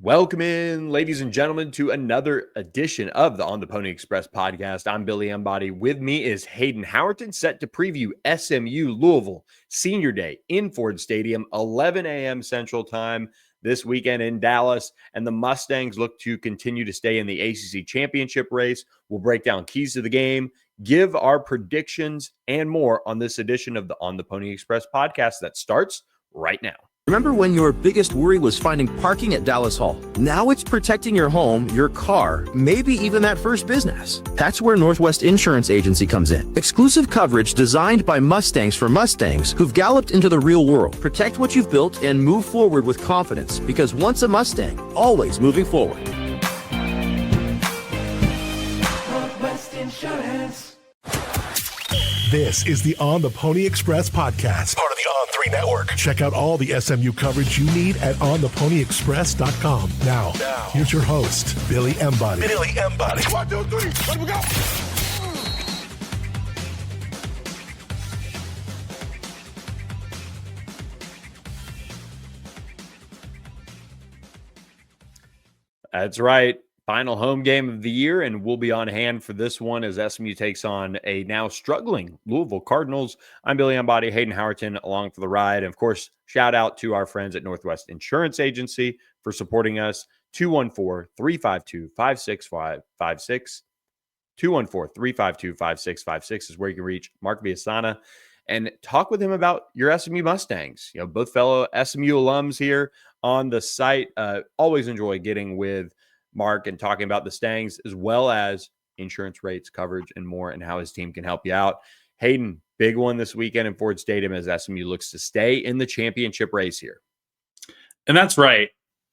Welcome in, ladies and gentlemen, to another edition of the On the Pony Express podcast. I'm Billy Embody. With me is Hayden Howerton, set to preview SMU Louisville Senior Day in Ford Stadium, 11 a.m. Central Time this weekend in Dallas. And the Mustangs look to continue to stay in the ACC championship race. We'll break down keys to the game, give our predictions, and more on this edition of the On the Pony Express podcast that starts right now. Remember when your biggest worry was finding parking at Dallas Hall? Now it's protecting your home, your car, maybe even that first business. That's where Northwest Insurance Agency comes in. Exclusive coverage designed by Mustangs for Mustangs who've galloped into the real world. Protect what you've built and move forward with confidence, because once a Mustang, always moving forward. Northwest Insurance. This is the On the Pony Express podcast, part of the On3 network. Check out all the SMU coverage you need at ontheponyexpress.com. Now, here's your host, Billy Embody. Billy Embody. 1, 2, 3, let me go. That's right. Final home game of the year, and we'll be on hand for this one as SMU takes on a now struggling Louisville Cardinals. I'm Billy Embody, Hayden Howerton along for the ride. And of course, shout out to our friends at Northwest Insurance Agency for supporting us. 214-352-5656. 214-352-5656 is where you can reach Mark Villasana and talk with him about your SMU Mustangs. You know, both fellow SMU alums here on the site. Always enjoy getting with Mark and talking about the Stangs, as well as insurance rates, coverage, and more, and how his team can help you out. Hayden, big one this weekend in Ford Stadium as SMU looks to stay in the championship race here. And that's right.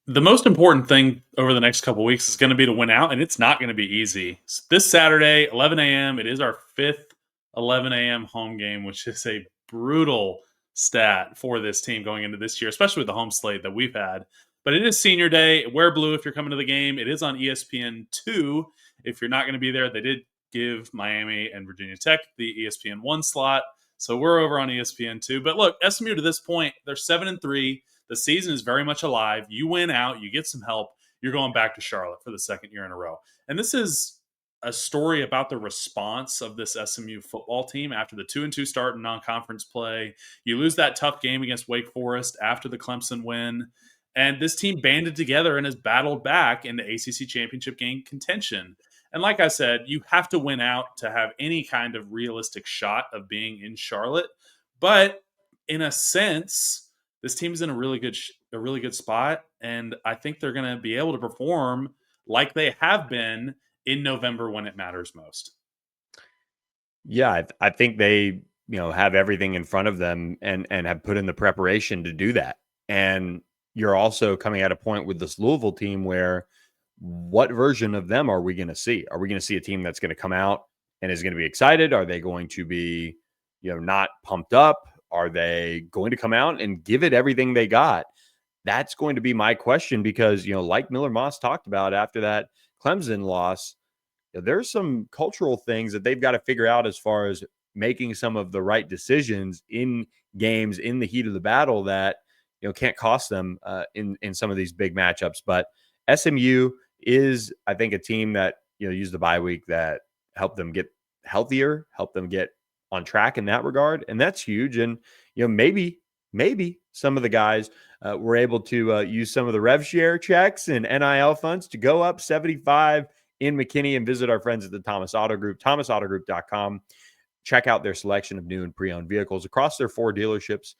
The most important thing over the next couple of weeks is going to be to win out, and it's not going to be easy. This Saturday, 11 a.m., it is our fifth 11 a.m. home game, which is a brutal stat for this team going into this year, especially with the home slate that we've had. But it is senior day. Wear blue if you're coming to the game. It is on ESPN2 if you're not going to be there. They did give Miami and Virginia Tech the ESPN1 slot, so we're over on ESPN2. But look, SMU to this point, they're 7-3. The season is very much alive. You win out, you get some help, you're going back to Charlotte for the second year in a row. And this is a story about the response of this SMU football team after the 2-2 start in non-conference play. You lose that tough game against Wake Forest after the Clemson win. And this team banded together and has battled back into ACC championship game contention. And like I said, you have to win out to have any kind of realistic shot of being in Charlotte. But in a sense, this team is in a really good spot. And I think they're going to be able to perform like they have been in November when it matters most. Yeah, I think they, have everything in front of them and have put in the preparation to do that. And you're also coming at a point with this Louisville team where what version of them are we going to see? Are we going to see a team that's going to come out and is going to be excited? Are they going to be, not pumped up? Are they going to come out and give it everything they got? That's going to be my question because, like Miller Moss talked about after that Clemson loss, there's some cultural things that they've got to figure out as far as making some of the right decisions in games in the heat of the battle that, can't cost them in some of these big matchups. But SMU is, I think, a team that, used the bye week that helped them get healthier, helped them get on track in that regard. And that's huge. And, maybe some of the guys were able to use some of the rev share checks and NIL funds to go up 75 in McKinney and visit our friends at the Thomas Auto Group, thomasautogroup.com. Check out their selection of new and pre-owned vehicles across their 4 dealerships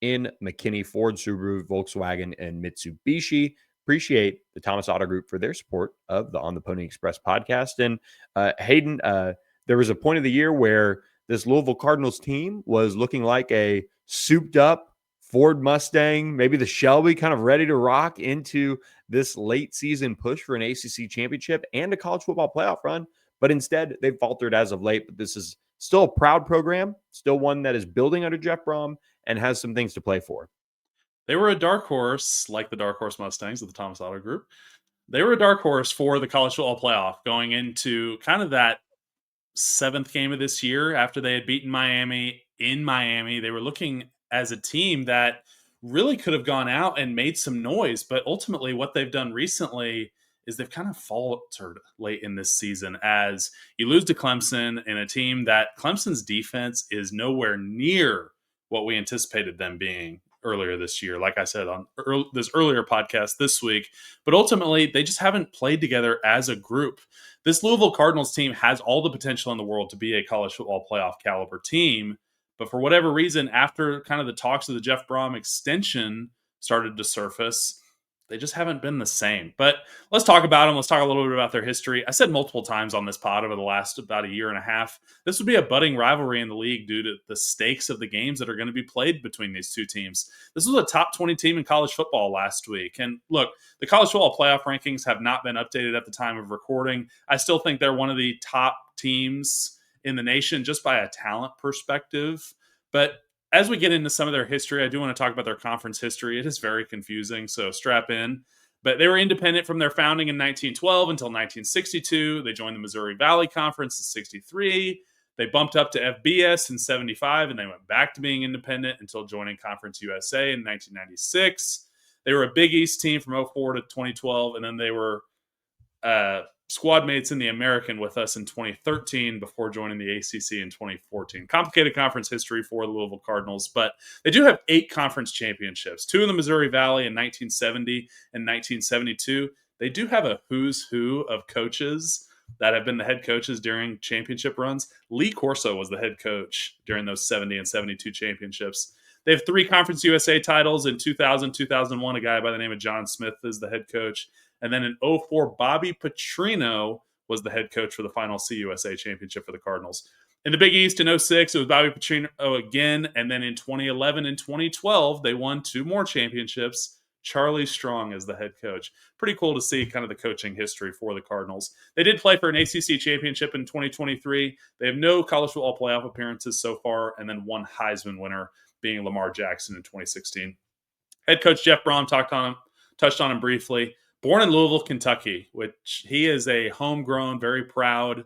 in McKinney, Ford, Subaru, Volkswagen, and Mitsubishi. Appreciate the Thomas Auto Group for their support of the On the Pony Express podcast. And Hayden, there was a point of the year where this Louisville Cardinals team was looking like a souped up Ford Mustang, maybe the Shelby, kind of ready to rock into this late season push for an ACC championship and a college football playoff run. But instead, they've faltered as of late. But this is still a proud program, still one that is building under Jeff Brom and has some things to play for. They were a dark horse, like the Dark Horse Mustangs of the Thomas Auto Group. They were a dark horse for the college football playoff going into kind of that 7th game of this year after they had beaten Miami in Miami. They were looking as a team that really could have gone out and made some noise. But ultimately, what they've done recently is they've kind of faltered late in this season as you lose to Clemson in a team that Clemson's defense is nowhere near what we anticipated them being earlier this year, like I said on this earlier podcast this week. But ultimately, they just haven't played together as a group. This Louisville Cardinals team has all the potential in the world to be a college football playoff caliber team. But for whatever reason, after kind of the talks of the Jeff Brom extension started to surface, they just haven't been the same. But let's talk about them. Let's talk a little bit about their history. I said multiple times on this pod over the last about a year and a half, this would be a budding rivalry in the league due to the stakes of the games that are going to be played between these two teams. This was a top 20 team in college football last week. And look, the college football playoff rankings have not been updated at the time of recording. I still think they're one of the top teams in the nation just by a talent perspective. But as we get into some of their history, I do want to talk about their conference history. It is very confusing, so strap in. But they were independent from their founding in 1912 until 1962. They joined the Missouri Valley Conference in 63. They bumped up to FBS in 75, and they went back to being independent until joining Conference USA in 1996. They were a Big East team from 04 to 2012, and then they were squad mates in the American with us in 2013 before joining the ACC in 2014. Complicated conference history for the Louisville Cardinals, but they do have 8 conference championships, 2 in the Missouri Valley in 1970 and 1972. They do have a who's who of coaches that have been the head coaches during championship runs. Lee Corso was the head coach during those 70 and 72 championships. They have 3 Conference USA titles in 2000, 2001. A guy by the name of John Smith is the head coach. And then in 04, Bobby Petrino was the head coach for the final CUSA championship for the Cardinals. In the Big East in 06, it was Bobby Petrino again. And then in 2011 and 2012, they won 2 more championships. Charlie Strong is the head coach. Pretty cool to see kind of the coaching history for the Cardinals. They did play for an ACC championship in 2023. They have no college football playoff appearances so far, and then 1 Heisman winner being Lamar Jackson in 2016. Head coach Jeff Brom touched on him briefly. Born in Louisville, Kentucky, which he is a homegrown, very proud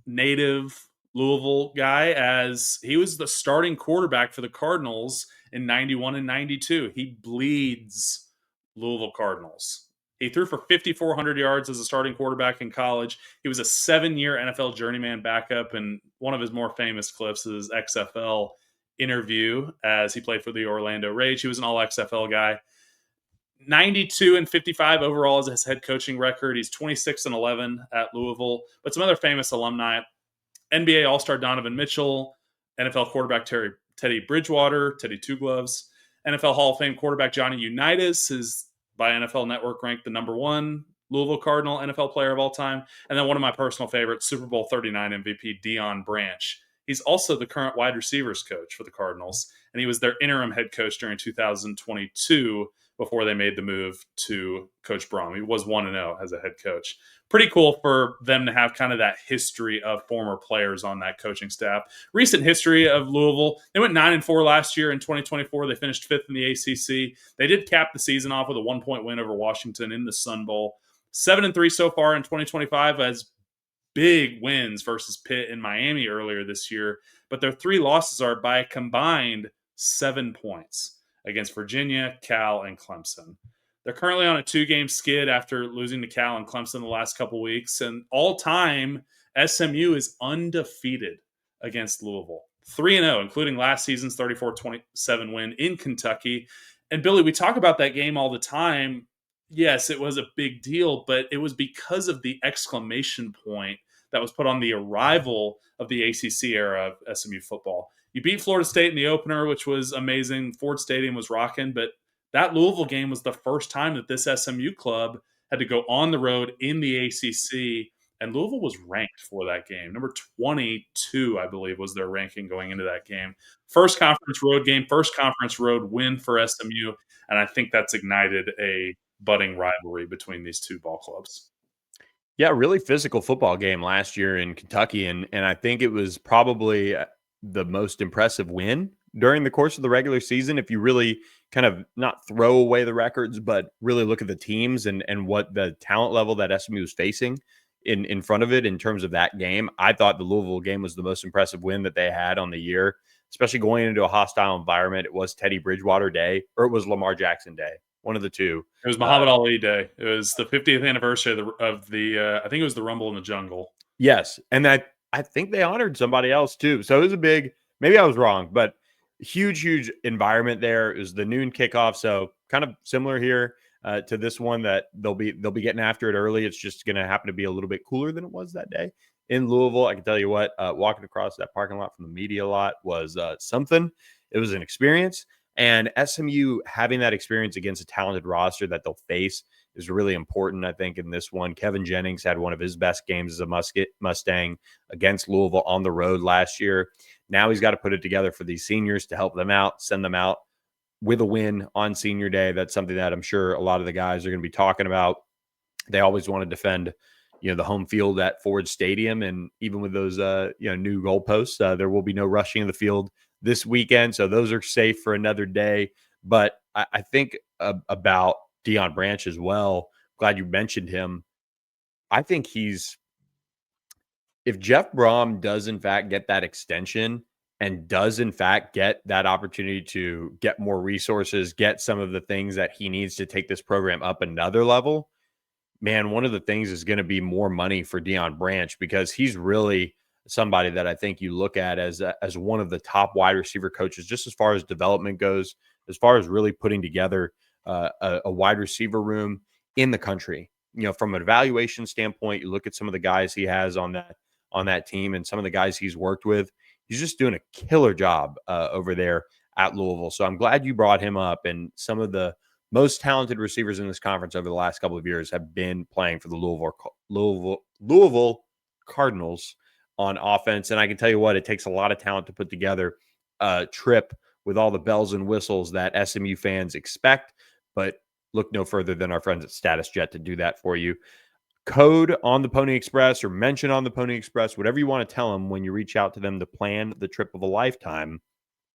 native Louisville guy, as he was the starting quarterback for the Cardinals in 91 and 92. He bleeds Louisville Cardinals. He threw for 5,400 yards as a starting quarterback in college. He was a 7-year NFL journeyman backup, and one of his more famous clips is XFL interview as he played for the Orlando Rage. He was an all-XFL guy. 92 and 55 overall is his head coaching record. He's 26 and 11 at Louisville. But some other famous alumni: NBA All-Star Donovan Mitchell, NFL quarterback Teddy Bridgewater, Teddy Two Gloves, NFL Hall of Fame quarterback Johnny Unitas is by NFL Network ranked the number 1 Louisville Cardinal NFL player of all time. And then one of my personal favorites, Super Bowl 39 MVP Deion Branch. He's also the current wide receivers coach for the Cardinals, and he was their interim head coach during 2022 before they made the move to Coach Brom. He was 1-0 as a head coach. Pretty cool for them to have kind of that history of former players on that coaching staff. Recent history of Louisville: they went 9-4 last year. In 2024, they finished 5th in the ACC. They did cap the season off with a 1-point win over Washington in the Sun Bowl. 7-3 so far in 2025 as big wins versus Pitt and Miami earlier this year. But their 3 losses are by a combined 7 points against Virginia, Cal, and Clemson. They're currently on a 2-game skid after losing to Cal and Clemson the last couple weeks. And all-time, SMU is undefeated against Louisville. 3-0, including last season's 34-27 win in Kentucky. And Billy, we talk about that game all the time. Yes, it was a big deal, but it was because of the exclamation point that was put on the arrival of the ACC era of SMU football. You beat Florida State in the opener, which was amazing. Ford Stadium was rocking, but that Louisville game was the first time that this SMU club had to go on the road in the ACC, and Louisville was ranked for that game. Number 22, I believe, was their ranking going into that game. First conference road game, first conference road win for SMU, and I think that's ignited a budding rivalry between these two ball clubs. Yeah, really physical football game last year in Kentucky, and I think it was probably the most impressive win during the course of the regular season. If you really kind of not throw away the records, but really look at the teams and what the talent level that SMU was facing in front of it in terms of that game, I thought the Louisville game was the most impressive win that they had on the year especially going into a hostile environment. It was Teddy Bridgewater Day, or it was Lamar Jackson Day, one of the two. It was Muhammad Ali Day. It was the 50th anniversary of the I think it was the Rumble in the Jungle. Yes, and I think they honored somebody else too. So it was a big. Maybe I was wrong, but huge environment there. It was the noon kickoff, so kind of similar here to this one that they'll be getting after it early. It's just going to happen to be a little bit cooler than it was that day in Louisville. I can tell you what, walking across that parking lot from the media lot was something. It was an experience, and SMU having that experience against a talented roster that they'll face is really important. I think in this one, Kevin Jennings had one of his best games as a Mustang against Louisville on the road last year. Now he's got to put it together for these seniors to help them out, send them out with a win on senior day. That's something that I'm sure a lot of the guys are going to be talking about. They always want to defend, the home field at Ford Stadium. And even with those, new goalposts, there will be no rushing in the field this weekend. So those are safe for another day. But I think about Deion Branch as well. Glad you mentioned him. I think if Jeff Brom does in fact get that extension and does in fact get that opportunity to get more resources, get some of the things that he needs to take this program up another level, man, one of the things is going to be more money for Deion Branch, because he's really somebody that I think you look at as one of the top wide receiver coaches, just as far as development goes, as far as really putting together a wide receiver room in the country. From an evaluation standpoint, you look at some of the guys he has on that team and some of the guys he's worked with. He's just doing a killer job over there at Louisville. So I'm glad you brought him up. And some of the most talented receivers in this conference over the last couple of years have been playing for the Louisville Cardinals on offense. And I can tell you what, it takes a lot of talent to put together a trip with all the bells and whistles that SMU fans expect. But look no further than our friends at Status Jet to do that for you. Code on the Pony Express or mention on the Pony Express, whatever you want to tell them when you reach out to them to plan the trip of a lifetime.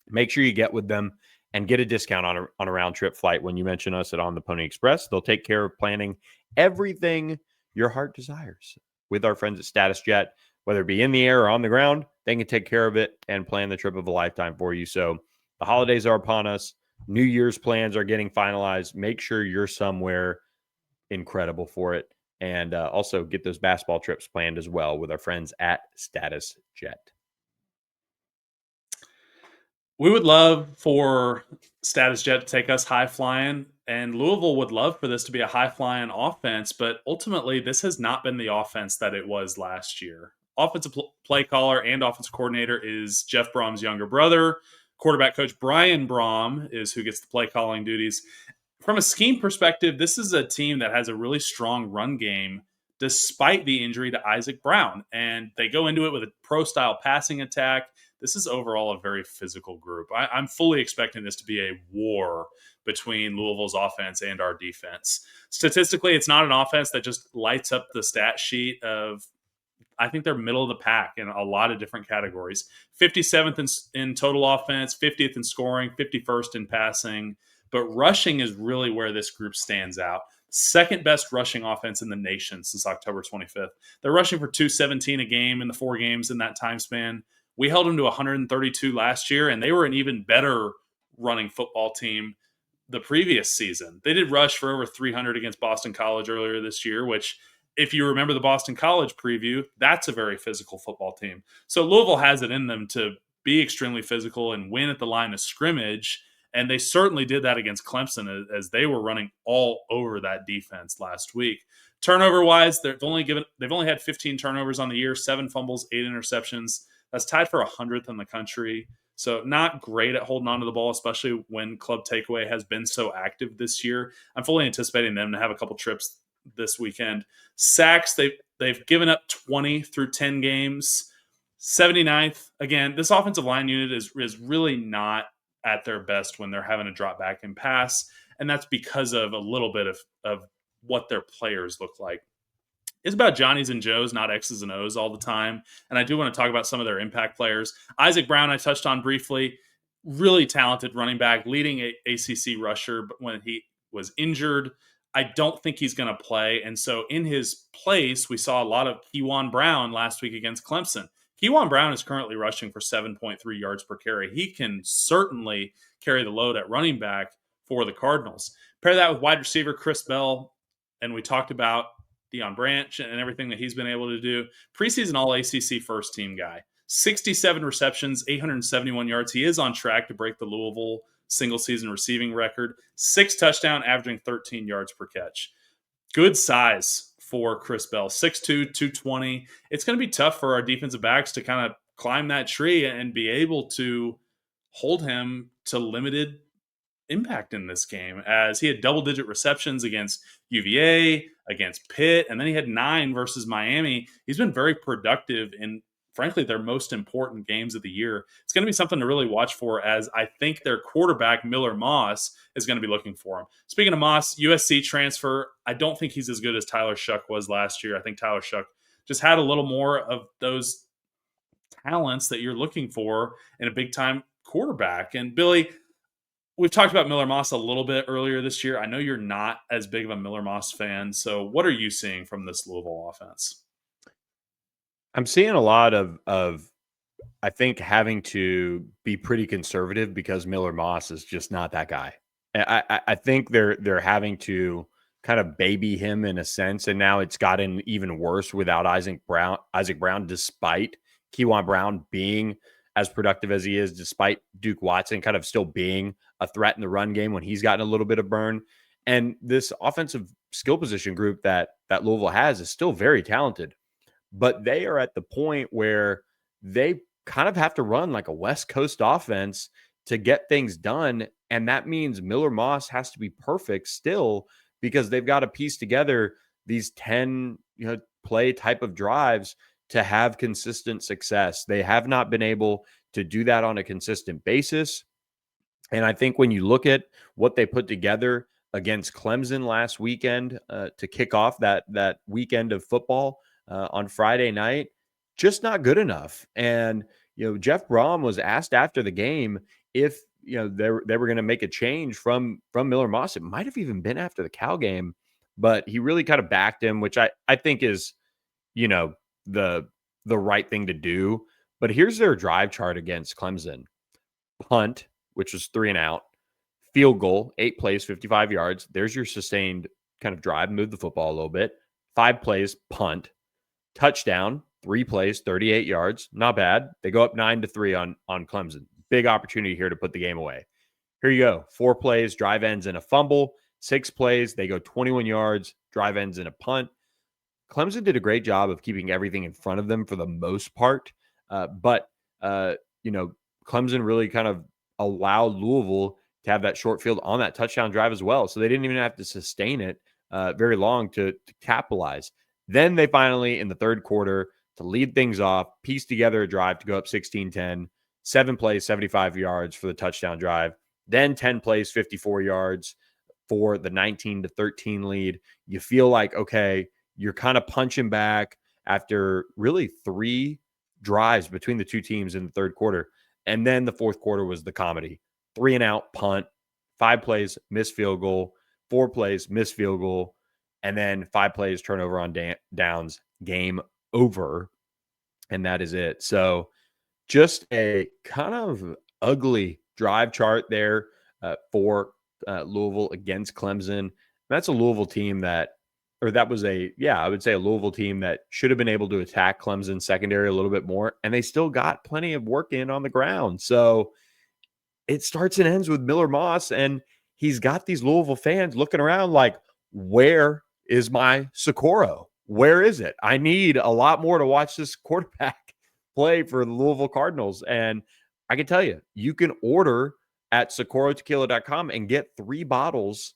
Make sure you get with them and get a discount on a round trip flight when you mention us at On the Pony Express. They'll take care of planning everything your heart desires with our friends at Status Jet, whether it be in the air or on the ground. They can take care of it and plan the trip of a lifetime for you. So the holidays are upon us. New Year's plans are getting finalized. Make sure you're somewhere incredible for it. And also get those basketball trips planned as well with our friends at Status Jet. We would love for Status Jet to take us high flying, and Louisville would love for this to be a high flying offense. But ultimately, this has not been the offense that it was last year. Offensive play caller and offensive coordinator is Jeff Brom's younger brother. Quarterback coach Brian Brom is who gets the play calling duties. From a scheme perspective, this is a team that has a really strong run game despite the injury to Isaac Brown. And they go into it with a pro-style passing attack. This is overall a very physical group. I'm fully expecting this to be a war between Louisville's offense and our defense. Statistically, it's not an offense that just lights up the stat sheet of, I think they're middle of the pack in a lot of different categories. 57th in total offense, 50th in scoring, 51st in passing. But rushing is really where this group stands out. Second best rushing offense in the nation since October 25th. They're rushing for 217 a game in the 4 games in that time span. We held them to 132 last year, and they were an even better running football team the previous season. They did rush for over 300 against Boston College earlier this year, which, if you remember the Boston College preview, that's a very physical football team. So Louisville has it in them to be extremely physical and win at the line of scrimmage. And they certainly did that against Clemson as they were running all over that defense last week. Turnover-wise, they've only had 15 turnovers on the year, 7 fumbles, 8 interceptions. That's tied for 100th in the country. So not great at holding on to the ball, especially when Club Takeaway has been so active this year. I'm fully anticipating them to have a couple trips this weekend. Sacks, they've given up 20 through 10 games. 79th. Again, this offensive line unit is really not at their best when they're having to drop back and pass. And that's because of a little bit of what their players look like. It's about Johnnies and Joes, not X's and O's all the time. And I do want to talk about some of their impact players. Isaac Brown, I touched on briefly, really talented running back, leading ACC rusher, but when he was injured, I don't think he's going to play. And so in his place, we saw a lot of Kewan Brown last week against Clemson. Kewan Brown is currently rushing for 7.3 yards per carry. He can certainly carry the load at running back for the Cardinals. Pair that with wide receiver Chris Bell, and we talked about Deion Branch and everything that he's been able to do. Preseason All-ACC first-team guy. 67 receptions, 871 yards. He is on track to break the Louisville single-season receiving record. 6 touchdowns, averaging 13 yards per catch. Good size for Chris Bell, 6'2", 220. It's going to be tough for our defensive backs to kind of climb that tree and be able to hold him to limited impact in this game, as he had double-digit receptions against UVA, against Pitt, and then he had 9 versus Miami. He's been very productive in, frankly, their most important games of the year. It's going to be something to really watch for, as I think their quarterback, Miller Moss, is going to be looking for him. Speaking of Moss, USC transfer, I don't think he's as good as Tyler Shuck was last year. I think Tyler Shuck just had a little more of those talents that you're looking for in a big-time quarterback. And Billy, we've talked about Miller Moss a little bit earlier this year. I know you're not as big of a Miller Moss fan. So what are you seeing from this Louisville offense? I'm seeing a lot of I think having to be pretty conservative because Miller Moss is just not that guy. I think they're having to kind of baby him in a sense, and now it's gotten even worse without Isaac Brown, despite Kewan Brown being as productive as he is, despite Duke Watson kind of still being a threat in the run game when he's gotten a little bit of burn. And this offensive skill position group that Louisville has is still very talented, but they are at the point where they kind of have to run like a West Coast offense to get things done. And that means Miller Moss has to be perfect still, because they've got to piece together these 10 play type of drives to have consistent success. They have not been able to do that on a consistent basis. And I think when you look at what they put together against Clemson last weekend to kick off that weekend of football on Friday night, just not good enough. And Jeff Brom was asked after the game if they were going to make a change from Miller Moss. It might have even been after the Cal game, but he really kind of backed him, which I think is the right thing to do. But here's their drive chart against Clemson: punt, which was 3 and out; field goal, 8 plays, 55 yards. There's your sustained kind of drive, move the football a little bit. 5 plays, punt; touchdown, 3 plays, 38 yards. Not bad. They go up 9-3 on Clemson. Big opportunity here to put the game away. Here you go. 4 plays, drive ends in a fumble. 6 plays, they go 21 yards, drive ends in a punt. Clemson did a great job of keeping everything in front of them for the most part. But Clemson really kind of allowed Louisville to have that short field on that touchdown drive as well. So they didn't even have to sustain it very long to capitalize. Then they finally, in the third quarter, to lead things off, piece together a drive to go up 16-10, 7 plays, 75 yards for the touchdown drive. Then 10 plays, 54 yards for the 19-13 lead. You feel like, okay, you're kind of punching back after really 3 drives between the two teams in the third quarter. And then the fourth quarter was the comedy. 3 and out, punt; 5 plays, missed field goal; 4 plays, missed field goal; and then 5 plays, turnover on downs, game over. And that is it. So just a kind of ugly drive chart there for Louisville against Clemson. That's a Louisville team that was a Louisville team that should have been able to attack Clemson's secondary a little bit more, and they still got plenty of work in on the ground. So it starts and ends with Miller Moss, and he's got these Louisville fans looking around like, where is my Socorro? Where is it? I need a lot more to watch this quarterback play for the Louisville Cardinals. And I can tell you, you can order at SocorroTequila.com and get 3 bottles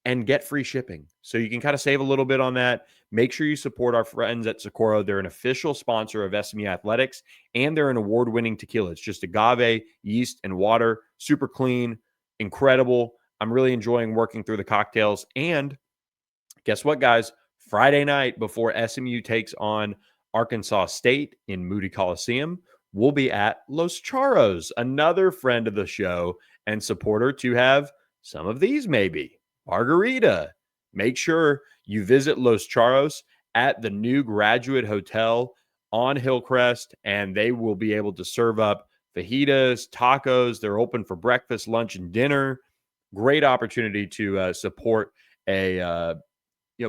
and get free shipping. So you can kind of save a little bit on that. Make sure you support our friends at Socorro. They're an official sponsor of SMU Athletics, and they're an award-winning tequila. It's just agave, yeast, and water. Super clean, incredible. I'm really enjoying working through the cocktails. And guess what, guys? Friday night, before SMU takes on Arkansas State in Moody Coliseum, we'll be at Los Charros, another friend of the show and supporter, to have some of these maybe. Margarita. Make sure you visit Los Charros at the new Graduate Hotel on Hillcrest, and they will be able to serve up fajitas, tacos. They're open for breakfast, lunch, and dinner. Great opportunity to support a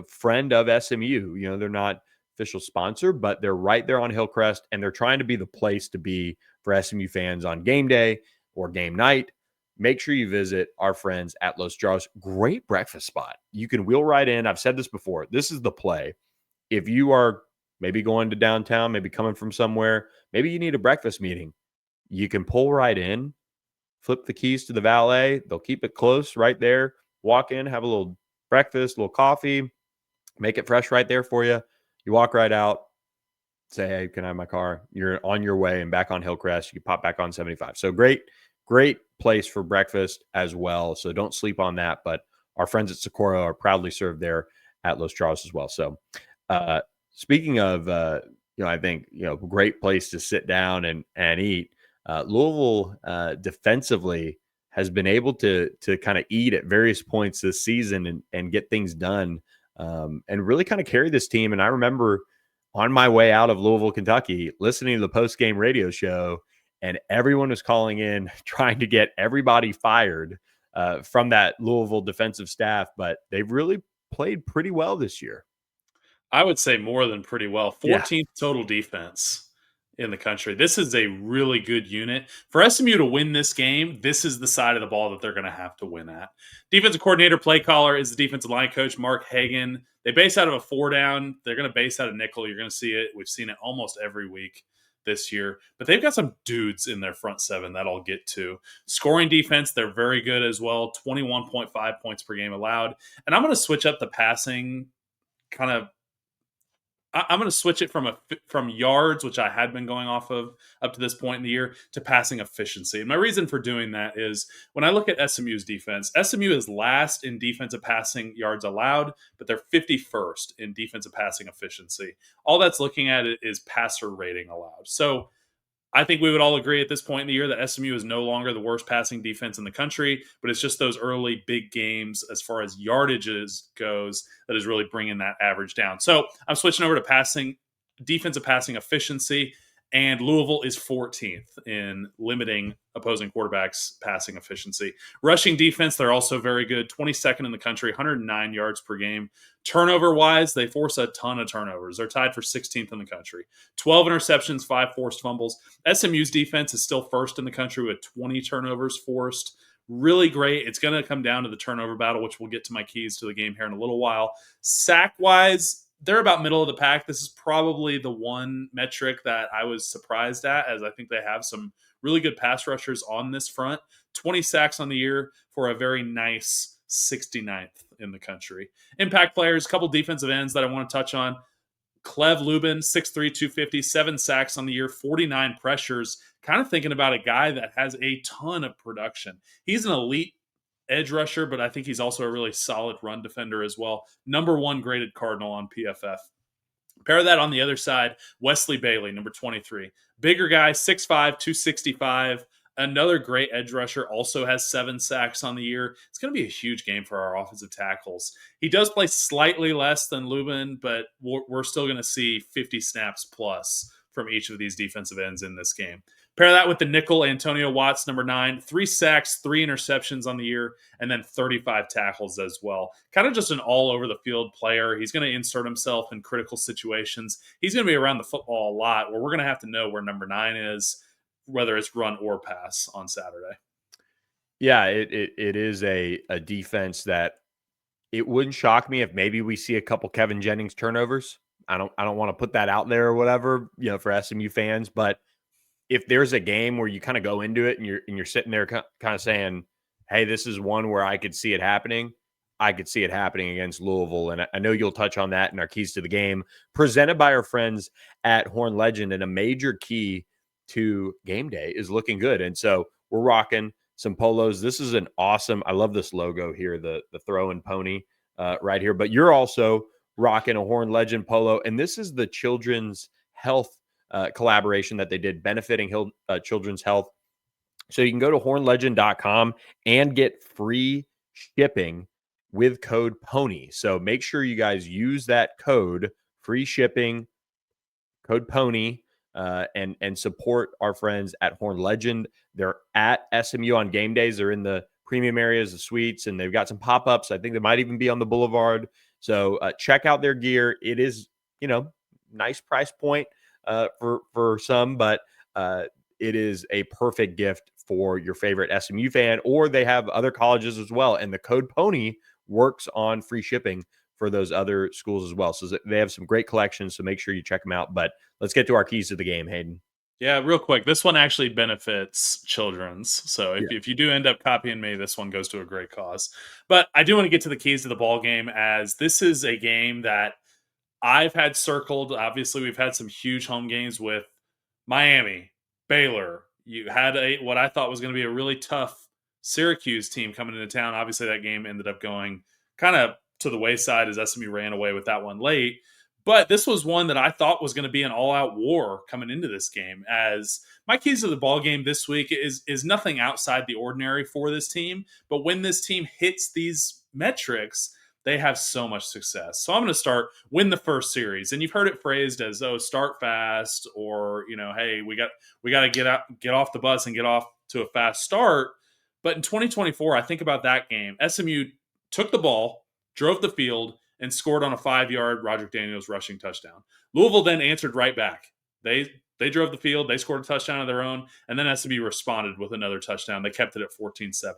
friend of SMU. They're not official sponsor, but they're right there on Hillcrest, and they're trying to be the place to be for SMU fans on game day or game night. Make sure you visit our friends at Los Jarros. Great breakfast spot. You can wheel right in. I've said this before. This is the play. If you are maybe going to downtown, maybe coming from somewhere, maybe you need a breakfast meeting, you can pull right in, flip the keys to the valet. They'll keep it close right there. Walk in, have a little breakfast, a little coffee, make it fresh right there for you. You walk right out, say, hey, can I have my car? You're on your way and back on Hillcrest. You can pop back on 75. So great place for breakfast as well. So don't sleep on that. But our friends at Socorro are proudly served there at Los Jarros as well. So speaking of, I think, great place to sit down and eat. Louisville defensively has been able to kind of eat at various points this season and get things done and really kind of carry this team. And I remember on my way out of Louisville, Kentucky, listening to the post-game radio show, and everyone was calling in trying to get everybody fired from that Louisville defensive staff. But they've really played pretty well this year. I would say more than pretty well. 14th Yeah. total defense in the country. This is a really good unit. For SMU to win this game, this is the side of the ball that they're going to have to win at. Defensive coordinator, play caller is the defensive line coach, Mark Hagen. They base out of a 4-down. They're going to base out of nickel. You're going to see it. We've seen it almost every week this year. But they've got some dudes in their front seven that I'll get to. Scoring defense, they're very good as well. 21.5 points per game allowed. And I'm going to switch up the passing kind of. I'm going to switch it from yards, which I had been going off of up to this point in the year, to passing efficiency. And my reason for doing that is when I look at SMU's defense, SMU is last in defensive passing yards allowed, but they're 51st in defensive passing efficiency. All that's looking at it is passer rating allowed. So I think we would all agree at this point in the year that SMU is no longer the worst passing defense in the country, but it's just those early big games as far as yardages goes that is really bringing that average down. So I'm switching over to defensive passing efficiency, and Louisville is 14th in limiting opposing quarterbacks' passing efficiency. Rushing defense, they're also very good, 22nd in the country, 109 yards per game. Turnover-wise, they force a ton of turnovers. They're tied for 16th in the country. 12 interceptions, 5 forced fumbles. SMU's defense is still first in the country with 20 turnovers forced. Really great. It's going to come down to the turnover battle, which we'll get to my keys to the game here in a little while. Sack-wise, they're about middle of the pack. This is probably the one metric that I was surprised at, as I think they have some really good pass rushers on this front. 20 sacks on the year for a very nice 69th in the country. Impact players, a couple defensive ends that I want to touch on. Clev Lubin, 6'3", 250, 7 sacks on the year, 49 pressures. Kind of thinking about a guy that has a ton of production. He's an elite edge rusher, but I think he's also a really solid run defender as well. Number 1 graded Cardinal on PFF. Pair that on the other side, Wesley Bailey, number 23. Bigger guy, 6'5", 265. Another great edge rusher, also has 7 sacks on the year. It's going to be a huge game for our offensive tackles. He does play slightly less than Lubin, but we're still going to see 50 snaps plus from each of these defensive ends in this game. Pair that with the nickel, Antonio Watts, number 9, 3 sacks, 3 interceptions on the year, and then 35 tackles as well. Kind of just an all-over-the-field player. He's going to insert himself in critical situations. He's going to be around the football a lot, where we're going to have to know where number 9 is, whether it's run or pass on Saturday. Yeah, it is a defense that it wouldn't shock me if maybe we see a couple Kevin Jennings turnovers. I don't want to put that out there or whatever, for SMU fans, but if there's a game where you kind of go into it and you're sitting there kind of saying, hey, this is one where I could see it happening, I could see it happening against Louisville. And I know you'll touch on that in our keys to the game, presented by our friends at Horn Legend. And a major key to game day is looking good. And so we're rocking some polos. This is an awesome, I love this logo here, the throwing pony right here. But you're also rocking a Horn Legend polo. And this is the children's health collaboration that they did, benefiting children's health. So you can go to hornlegend.com and get free shipping with code PONY. So make sure you guys use that code, free shipping, code PONY, and support our friends at Horn Legend. They're at SMU on game days. They're in the premium areas, the suites, and they've got some pop-ups. I think they might even be on the boulevard. So check out their gear. It is, nice price point for some, but it is a perfect gift for your favorite SMU fan, or they have other colleges as well. And the code PONY works on free shipping for those other schools as well. So they have some great collections. So make sure you check them out. But let's get to our keys to the game, Hayden. Yeah, real quick. This one actually benefits children's. So Yeah. if you do end up copying me, this one goes to a great cause. But I do want to get to the keys to the ball game, as this is a game that I've had circled. Obviously, we've had some huge home games with Miami, Baylor. You had what I thought was going to be a really tough Syracuse team coming into town. Obviously, that game ended up going kind of to the wayside as SMU ran away with that one late. But this was one that I thought was going to be an all-out war coming into this game. As my keys to the ball game this week is nothing outside the ordinary for this team. But when this team hits these metrics, they have so much success. So I'm going to start win the first series, and you've heard it phrased as start fast, or hey, we got to get off the bus and get off to a fast start. But in 2024, I think about that game. SMU took the ball, drove the field, and scored on a 5-yard Roderick Daniels rushing touchdown. Louisville then answered right back. They drove the field. They scored a touchdown of their own, and then SMU responded with another touchdown. They kept it at 14-7.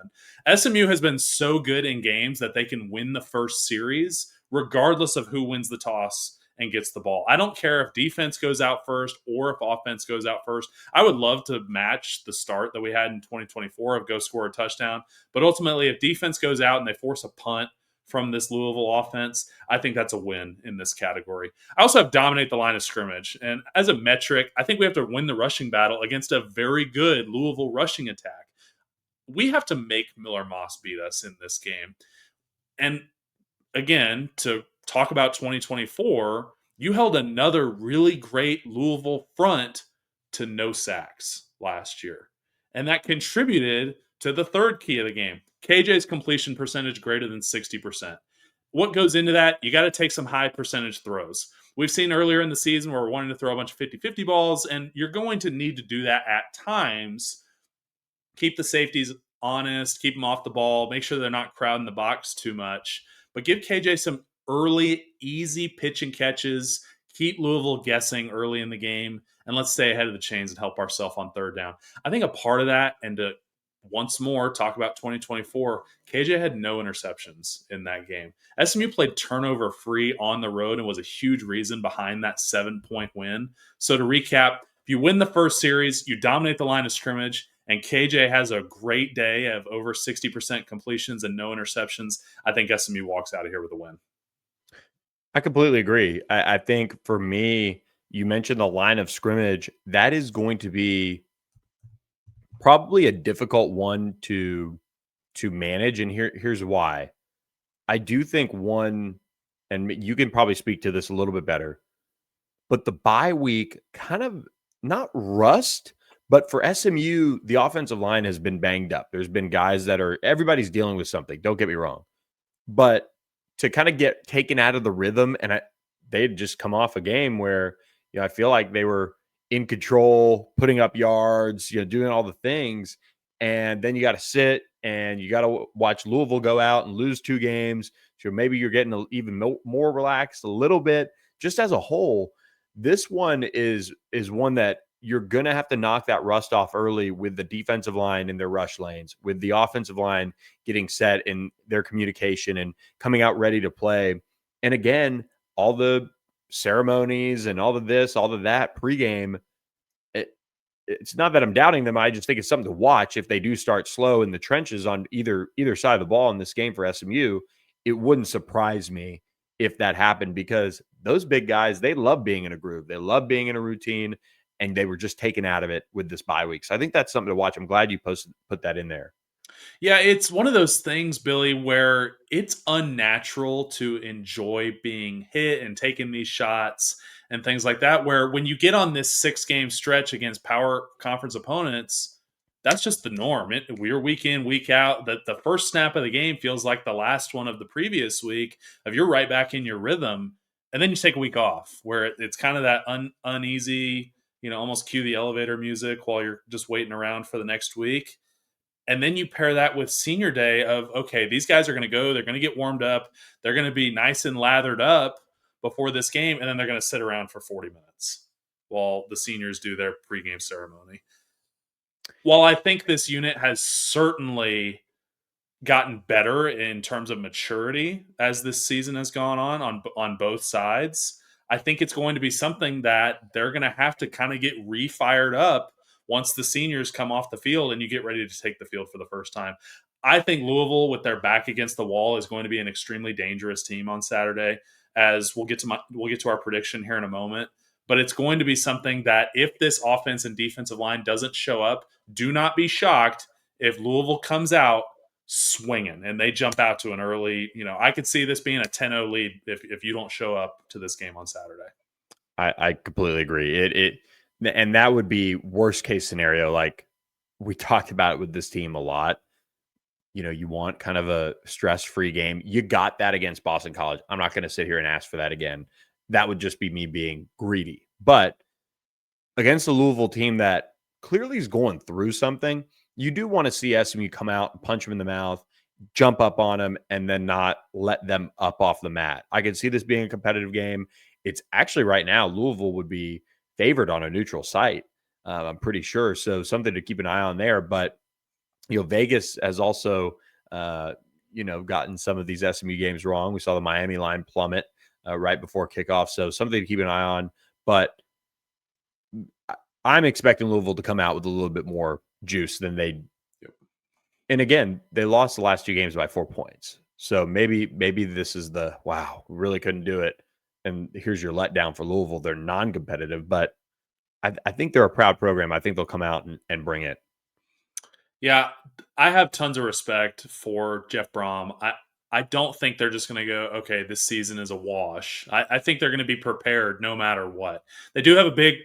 SMU has been so good in games that they can win the first series regardless of who wins the toss and gets the ball. I don't care if defense goes out first or if offense goes out first. I would love to match the start that we had in 2024 of go score a touchdown. But ultimately, if defense goes out and they force a punt from this Louisville offense, I think that's a win in this category. I also have dominate the line of scrimmage. And as a metric, I think we have to win the rushing battle against a very good Louisville rushing attack. We have to make Miller Moss beat us in this game. And again, to talk about 2024, you held another really great Louisville front to no sacks last year. And that contributed to the third key of the game. KJ's completion percentage greater than 60%. What goes into that? You got to take some high percentage throws. We've seen earlier in the season where we're wanting to throw a bunch of 50-50 balls, and you're going to need to do that at times. Keep the safeties honest, keep them off the ball, make sure they're not crowding the box too much. But give KJ some early, easy pitch and catches. Keep Louisville guessing early in the game, and let's stay ahead of the chains and help ourselves on third down. I think a part of that, and to once more talk about 2024, KJ had no interceptions in that game. SMU played turnover free on the road and was a huge reason behind that 7-point win. So to recap, if you win the first series, you dominate the line of scrimmage, and KJ has a great day of over 60% completions and no interceptions, I think SMU walks out of here with a win. I completely agree. I think for me, you mentioned the line of scrimmage. That is going to be probably a difficult one to manage, and here's why. I do think one, and you can probably speak to this a little bit better, but the bye week kind of not rust, but for SMU, the offensive line has been banged up. There's been guys that everybody's dealing with something. Don't get me wrong, but to kind of get taken out of the rhythm, and they'd just come off a game where I feel like they were in control, putting up yards, doing all the things. And then you got to sit and you got to watch Louisville go out and lose 2 games. So maybe you're getting even more relaxed a little bit. Just as a whole, this one is one that you're going to have to knock that rust off early with the defensive line in their rush lanes, with the offensive line getting set in their communication and coming out ready to play. And again, all the ceremonies and all of this, all of that pregame, it's not that I'm doubting them. I just think it's something to watch. If they do start slow in the trenches on either side of the ball in this game for SMU, it wouldn't surprise me if that happened, because those big guys, they love being in a groove. They love being in a routine, and they were just taken out of it with this bye week. So I think that's something to watch. I'm glad you put that in there. Yeah, it's one of those things, Billy, where it's unnatural to enjoy being hit and taking these shots and things like that, where when you get on this 6-game stretch against power conference opponents, that's just the norm. We're week in, week out. The first snap of the game feels like the last one of the previous week of you're right back in your rhythm. And then you take a week off where it's kind of that uneasy, almost cue the elevator music while you're just waiting around for the next week. And then you pair that with senior day of, okay, these guys are going to go, they're going to get warmed up, they're going to be nice and lathered up before this game, and then they're going to sit around for 40 minutes while the seniors do their pregame ceremony. While I think this unit has certainly gotten better in terms of maturity as this season has gone on both sides, I think it's going to be something that they're going to have to kind of get re-fired up once the seniors come off the field and you get ready to take the field for the first time. I think Louisville, with their back against the wall, is going to be an extremely dangerous team on Saturday, as we'll get to our prediction here in a moment. But it's going to be something that if this offense and defensive line doesn't show up, do not be shocked if Louisville comes out swinging and they jump out to an early, I could see this being a 10-0 lead if you don't show up to this game on Saturday. I completely agree. And that would be worst case scenario. Like we talked about it with this team a lot. You want kind of a stress-free game. You got that against Boston College. I'm not going to sit here and ask for that again. That would just be me being greedy. But against a Louisville team that clearly is going through something, you do want to see SMU come out and punch them in the mouth, jump up on them, and then not let them up off the mat. I can see this being a competitive game. It's actually right now, Louisville would be favored on a neutral site. I'm pretty sure. So something to keep an eye on there. But, Vegas has also, gotten some of these SMU games wrong. We saw the Miami line plummet right before kickoff. So something to keep an eye on. But I'm expecting Louisville to come out with a little bit more juice than they. And again, they lost the last 2 games by 4 points. So maybe this is wow, really couldn't do it. And here's your letdown for Louisville. They're non-competitive, but I think they're a proud program. I think they'll come out and bring it. Yeah, I have tons of respect for Jeff Brom. I don't think they're just going to go, okay, this season is a wash. I think they're going to be prepared no matter what. They do have a big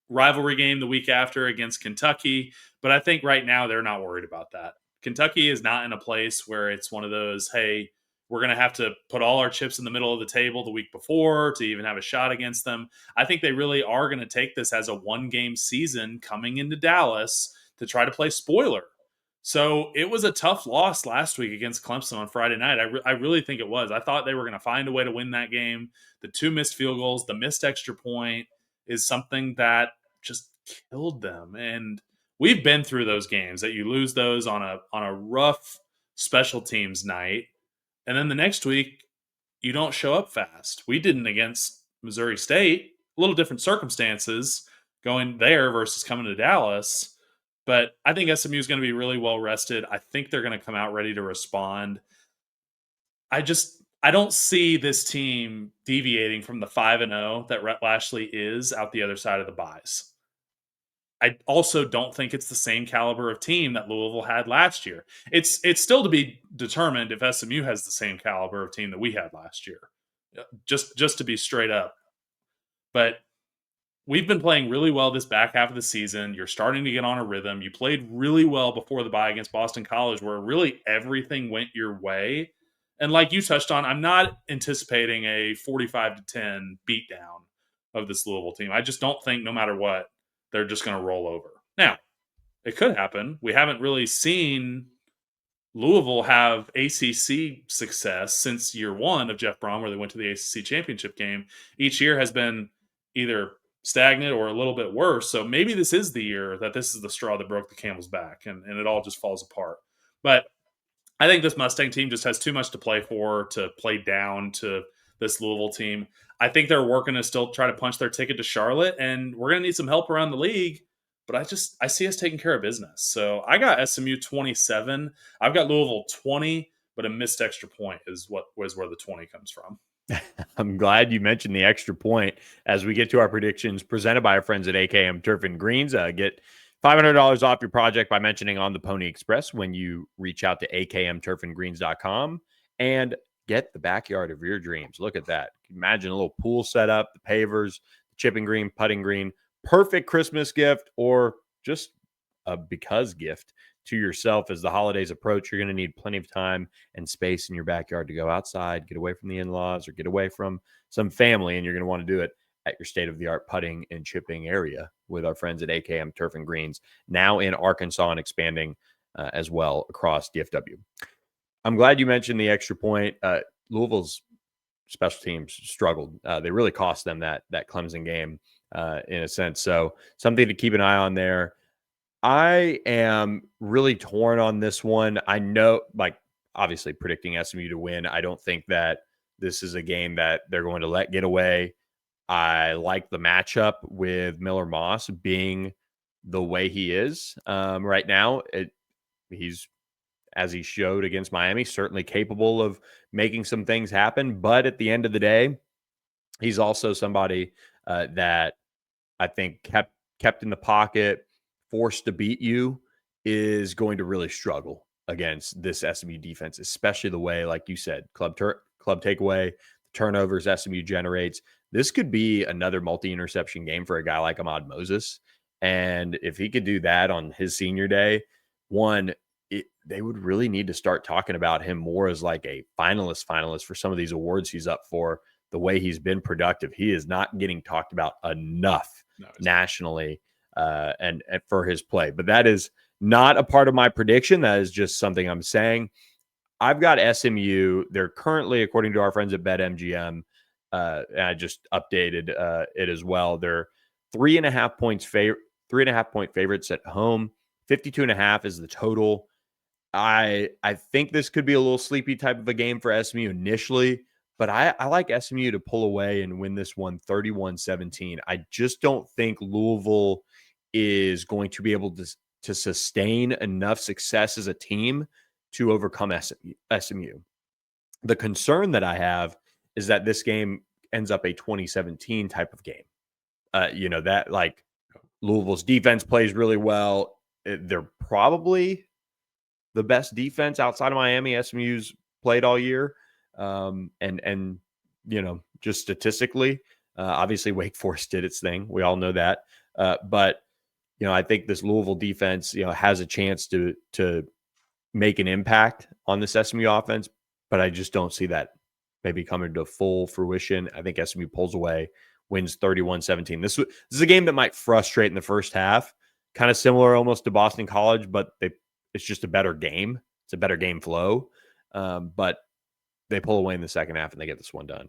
rivalry game the week after against Kentucky, but I think right now they're not worried about that. Kentucky is not in a place where it's one of those, hey, we're going to have to put all our chips in the middle of the table the week before to even have a shot against them. I think they really are going to take this as a 1-game season coming into Dallas to try to play spoiler. So it was a tough loss last week against Clemson on Friday night. I really think it was. I thought they were going to find a way to win that game. The 2 missed field goals, the missed extra point is something that just killed them. And we've been through those games that you lose those on a rough special teams night. And then the next week, you don't show up fast. We didn't against Missouri State. A little different circumstances going there versus coming to Dallas. But I think SMU is going to be really well rested. I think they're going to come out ready to respond. I don't see this team deviating from the 5-0 that Rhett Lashley is out the other side of the buys. I also don't think it's the same caliber of team that Louisville had last year. It's still to be determined if SMU has the same caliber of team that we had last year. Just to be straight up. But we've been playing really well this back half of the season. You're starting to get on a rhythm. You played really well before the bye against Boston College, where really everything went your way. And like you touched on, I'm not anticipating a 45-10 beatdown of this Louisville team. I just don't think no matter what, they're just going to roll over. Now, it could happen. We haven't really seen Louisville have ACC success since year 1 of Jeff Brom, where they went to the ACC championship game. Each year has been either stagnant or a little bit worse. So maybe this is the year that this is the straw that broke the camel's back and it all just falls apart. But I think this Mustang team just has too much to play for to play down to this Louisville team. I think they're working to still try to punch their ticket to Charlotte, and we're going to need some help around the league. But I see us taking care of business. So I got SMU 27. I've got Louisville 20, but a missed extra point is where the 20 comes from. I'm glad you mentioned the extra point as we get to our predictions presented by our friends at AKM Turf and Greens. Get $500 off your project by mentioning On the Pony Express when you reach out to akmturfandgreens.com and get the backyard of your dreams. Look at that. Imagine a little pool setup, the pavers, the chipping green, putting green, perfect Christmas gift, or just a because gift to yourself as the holidays approach, you're going to need plenty of time and space in your backyard to go outside, get away from the in-laws, or get away from some family, and you're going to want to do it at your state-of-the-art putting and chipping area with our friends at AKM Turf and Greens, now in Arkansas and expanding as well across DFW. I'm glad you mentioned the extra point. Louisville's special teams struggled. They really cost them that Clemson game in a sense. So something to keep an eye on there. I am really torn on this one. I know, like, obviously predicting SMU to win. I don't think that this is a game that they're going to let get away. I like the matchup with Miller Moss being the way he is right now. He's, as he showed against Miami, certainly capable of making some things happen. But at the end of the day, he's also somebody that I think kept in the pocket, forced to beat you, is going to really struggle against this SMU defense, especially the way, like you said, club takeaway, turnovers SMU generates. This could be another multi-interception game for a guy like Ahmad Moses. And if he could do that on his senior day, they would really need to start talking about him more as like a finalist for some of these awards he's up for. The way he's been productive, he is not getting talked about enough nationally and for his play. But that is not a part of my prediction. That is just something I'm saying. I've got SMU. They're currently, according to our friends at BetMGM, and I just updated it as well. They're 3.5 point favorites at home. 52.5 is the total. I think this could be a little sleepy type of a game for SMU initially, but I like SMU to pull away and win this one 31-17. I just don't think Louisville is going to be able to sustain enough success as a team to overcome SMU. The concern that I have is that this game ends up a 2017 type of game. That like Louisville's defense plays really well. They're probably the best defense outside of Miami SMU's played all year. And just statistically, obviously Wake Forest did its thing. We all know that. But I think this Louisville defense, has a chance to make an impact on this SMU offense, but I just don't see that maybe coming to full fruition. I think SMU pulls away, wins 31-17. This is a game that might frustrate in the first half, kind of similar almost to Boston College, but it's just a better game. It's a better game flow. But they pull away in the second half and they get this one done.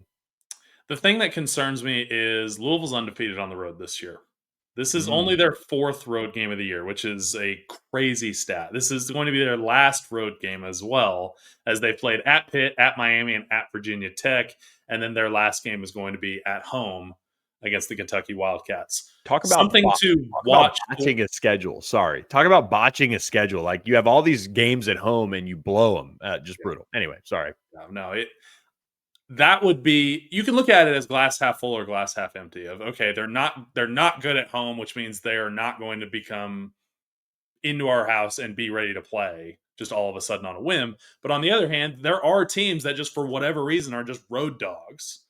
The thing that concerns me is Louisville's undefeated on the road this year. This is only their fourth road game of the year, which is a crazy stat. This is going to be their last road game as well, as they played at Pitt, at Miami, and at Virginia Tech. And then their last game is going to be at home against the Kentucky Wildcats. Talk about something to watch. Botching a schedule. Sorry. Talk about botching a schedule. Like you have all these games at home and you blow them. Just brutal. Anyway, sorry. That would be, you can look at it as glass half full or glass half empty of, okay, they're not good at home, which means they are not going to become into our house and be ready to play just all of a sudden on a whim. But on the other hand, there are teams that just for whatever reason are just road dogs.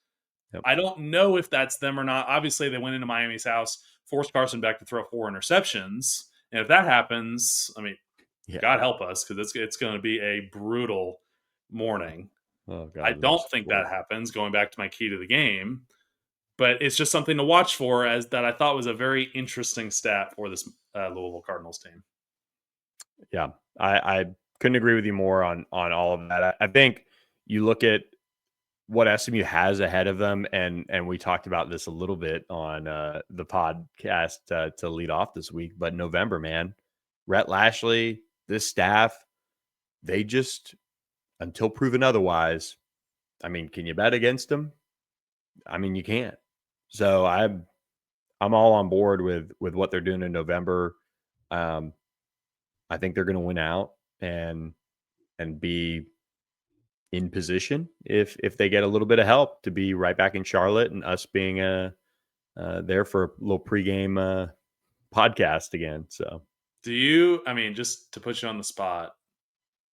Yep. I don't know if that's them or not. Obviously, they went into Miami's house, forced Carson Beck to throw 4 interceptions. And if that happens, God help us, because it's going to be a brutal morning. Oh, God, I don't think that happens, going back to my key to the game. But it's just something to watch for, as that I thought was a very interesting stat for this Louisville Cardinals team. Yeah, I couldn't agree with you more on all of that. I think you look at what SMU has ahead of them, and we talked about this a little bit on the podcast to lead off this week. But November, man, Rhett Lashley, this staff, they just, until proven otherwise, can you bet against them? You can't. So I'm all on board with what they're doing in November. I think they're going to win out and be in position if they get a little bit of help to be right back in Charlotte, and us being there for a little pregame podcast again. So do you, just to put you on the spot,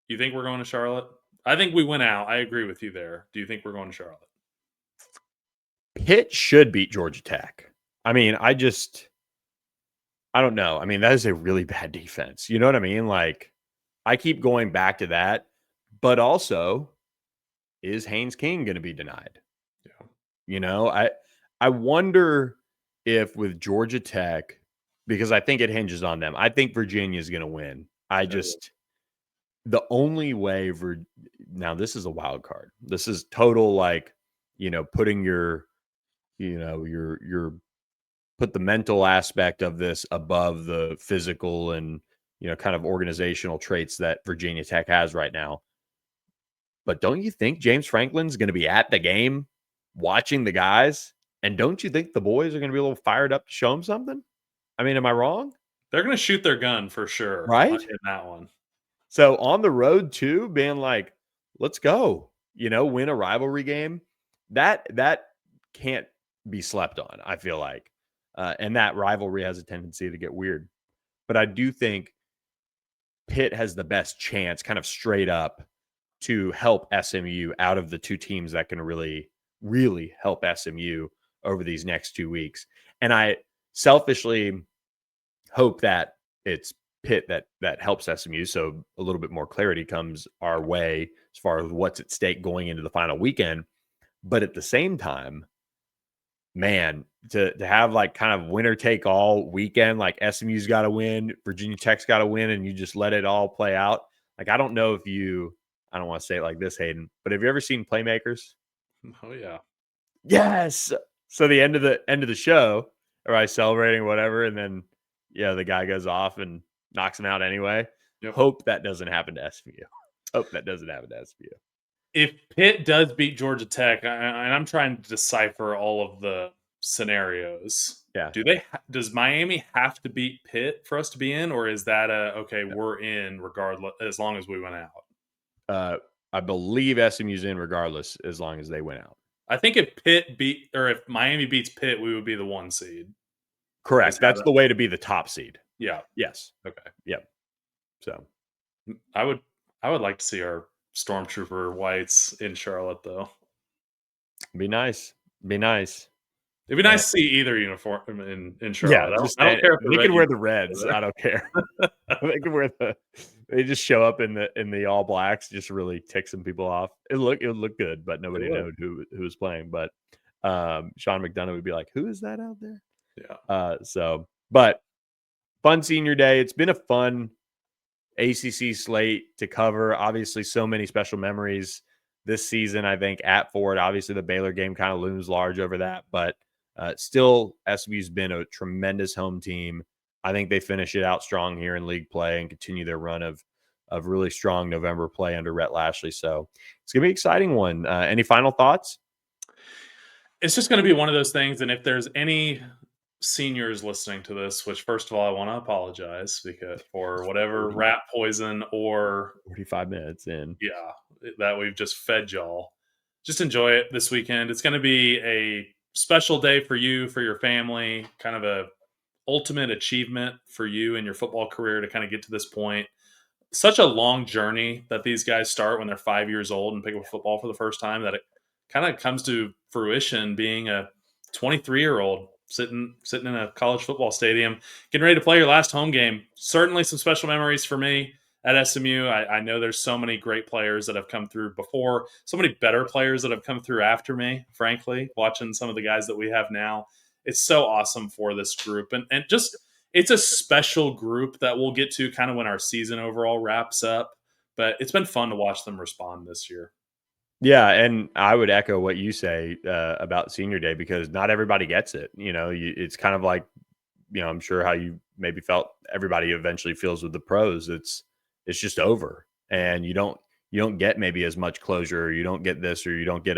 you think we're going to Charlotte? I think we went out. I agree with you there. Do you think we're going to Charlotte? Pitt should beat Georgia Tech. I don't know. That is a really bad defense. You know what I mean? Like, I keep going back to that, but also, is Haynes King going to be denied? Yeah. You know, I wonder if with Georgia Tech, because I think it hinges on them. I think Virginia is going to win. The only way now this is a wild card. This is total like, putting your put the mental aspect of this above the physical and, kind of organizational traits that Virginia Tech has right now. But don't you think James Franklin's going to be at the game watching the guys? And don't you think the boys are going to be a little fired up to show him something? I mean, am I wrong? They're going to shoot their gun for sure Right? in that one. So on the road too, being like, let's go, win a rivalry game. That can't be slept on, I feel like. And that rivalry has a tendency to get weird. But I do think Pitt has the best chance, kind of straight up, to help SMU out of the two teams that can really, really help SMU over these next 2 weeks. And I selfishly hope that it's Pitt that helps SMU, so a little bit more clarity comes our way as far as what's at stake going into the final weekend. But at the same time, man, to have like kind of winner take all weekend, like SMU's got to win, Virginia Tech's got to win, and you just let it all play out. Like, I don't know if I don't want to say it like this, Hayden, but have you ever seen Playmakers? Oh yeah. Yes. So the end of the show, everybody's celebrating or whatever, and then the guy goes off and knocks him out anyway. Yep. Hope that doesn't happen to SMU. Hope that doesn't happen to SMU. If Pitt does beat Georgia Tech, and I'm trying to decipher all of the scenarios. Yeah. Does Miami have to beat Pitt for us to be in, or is that we're in regardless as long as we went out? I believe SMU's in regardless as long as they win out. I think if Miami beats Pitt, we would be the 1 seed. Correct. That's the way to be the top seed. Yeah. Yes. Okay. Yep. So I would like to see our Stormtrooper whites in Charlotte, though. Be nice. Be nice. It'd be nice to see either uniform in Charlotte. Yeah, I don't care if they can wear the reds. I don't care. They can wear they just show up in the all blacks, just really tick some people off. It would look good, but nobody knew who was playing. But Sean McDonough would be like, "Who is that out there?" Yeah. But fun senior day. It's been a fun ACC slate to cover. Obviously, so many special memories this season. I think at Ford, obviously the Baylor game kind of looms large over that, but still, SMU's been a tremendous home team. I think they finish it out strong here in league play and continue their run of really strong November play under Rhett Lashley. So it's going to be an exciting one. Any final thoughts? It's just going to be one of those things. And if there's any seniors listening to this, which first of all, I want to apologize for whatever rat poison or 45 minutes in. Yeah, that we've just fed y'all. Just enjoy it this weekend. It's going to be a special day for you, for your family, kind of a ultimate achievement for you in your football career to kind of get to this point. Such a long journey that these guys start when they're 5 years old and pick up football for the first time, that it kind of comes to fruition being a 23-year-old sitting in a college football stadium, getting ready to play your last home game. Certainly some special memories for me at SMU. I know there's so many great players that have come through before, so many better players that have come through after me, frankly, watching some of the guys that we have now. It's so awesome for this group. And just, it's a special group that we'll get to kind of when our season overall wraps up. But it's been fun to watch them respond this year. Yeah, and I would echo what you say about senior day, because not everybody gets it. It's kind of like, I'm sure how you maybe felt everybody eventually feels with the pros. It's just over, and you don't get maybe as much closure, or you don't get this, or you don't get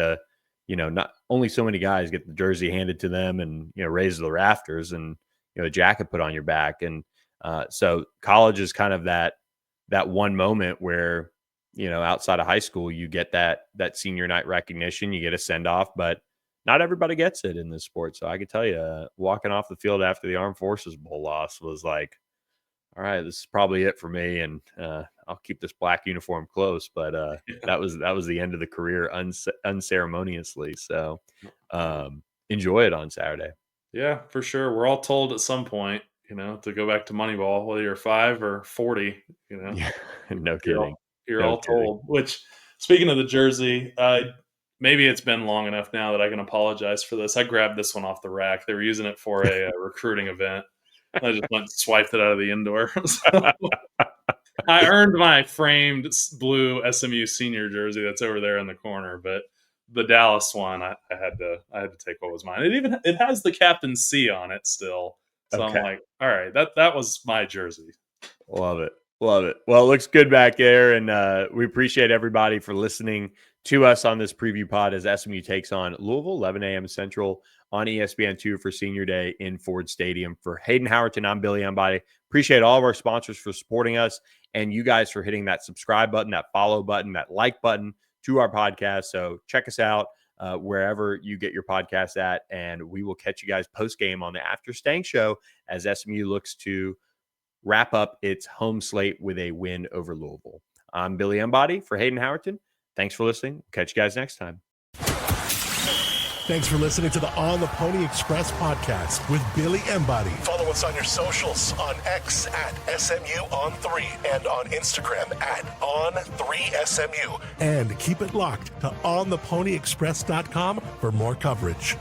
not only so many guys get the jersey handed to them and raised to the rafters and a jacket put on your back, and so college is kind of that one moment where outside of high school, you get that senior night recognition, you get a send off, but not everybody gets it in this sport. So I can tell you, walking off the field after the Armed Forces Bowl loss was like, all right, this is probably it for me, and I'll keep this black uniform close. But that was the end of the career unceremoniously. So enjoy it on Saturday. Yeah, for sure. We're all told at some point, to go back to Moneyball, whether you're 5 or 40, Yeah, no you're kidding. all, you're No all kidding. told. Which, speaking of the jersey, maybe it's been long enough now that I can apologize for this. I grabbed this one off the rack. They were using it for a recruiting event. I just went and swiped it out of the indoor. So I earned my framed blue SMU senior jersey that's over there in the corner, but the Dallas one, I had to take what was mine. It has the Captain C on it still. So Okay. I'm like, all right, that was my jersey. Love it. Love it. Well, it looks good back there. And we appreciate everybody for listening to us on this preview pod as SMU takes on Louisville, 11 a.m. Central on ESPN2 for Senior Day in Ford Stadium. For Hayden Howerton, I'm Billy Embody. Appreciate all of our sponsors for supporting us and you guys for hitting that subscribe button, that follow button, that like button to our podcast. So check us out wherever you get your podcast at, and we will catch you guys post-game on the After Stang Show as SMU looks to wrap up its home slate with a win over Louisville. I'm Billy Embody for Hayden Howerton. Thanks for listening. Catch you guys next time. Thanks for listening to the On the Pony Express podcast with Billy Embody. Follow us on your socials on X at SMU on 3 and on Instagram at On3SMU. And keep it locked to OnThePonyExpress.com for more coverage.